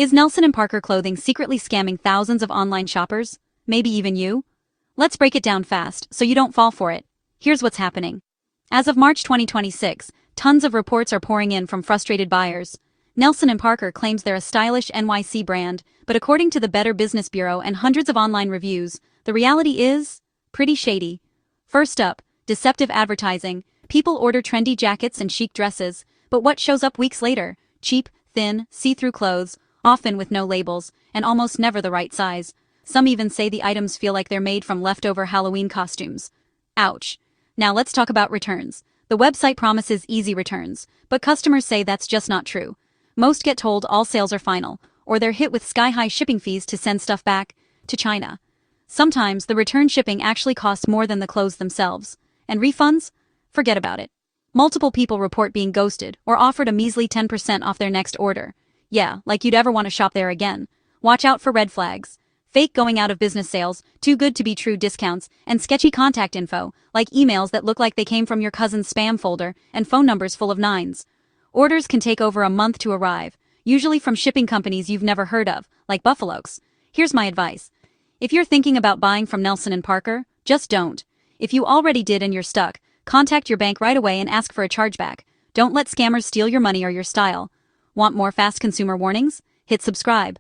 Is Nelson and Parker Clothing secretly scamming thousands of online shoppers? Maybe even you? Let's break it down fast so you don't fall for it. Here's what's happening. As of March 2026, tons of reports are pouring in from frustrated buyers. Nelson and Parker claims they're a stylish NYC brand, but according to the Better Business Bureau and hundreds of online reviews, the reality is pretty shady. First up, deceptive advertising. People order trendy jackets and chic dresses, but what shows up weeks later? Cheap, thin, see-through clothes, often with no labels, and almost never the right size. Some even say the items feel like they're made from leftover Halloween costumes. Ouch. Now let's talk about returns. The website promises easy returns, but customers say that's just not true. Most get told all sales are final, or they're hit with sky-high shipping fees to send stuff back to China. Sometimes the return shipping actually costs more than the clothes themselves. And refunds? Forget about it. Multiple people report being ghosted or offered a measly 10% off their next order. Yeah, like you'd ever want to shop there again. Watch out for red flags. Fake going out of business sales, too good to be true discounts, and sketchy contact info, like emails that look like they came from your cousin's spam folder and phone numbers full of nines. Orders can take over a month to arrive, usually from shipping companies you've never heard of, like Buffalo's. Here's my advice. If you're thinking about buying from Nelson and Parker, just don't. If you already did and you're stuck, contact your bank right away and ask for a chargeback. Don't let scammers steal your money or your style. Want more fast consumer warnings? Hit subscribe.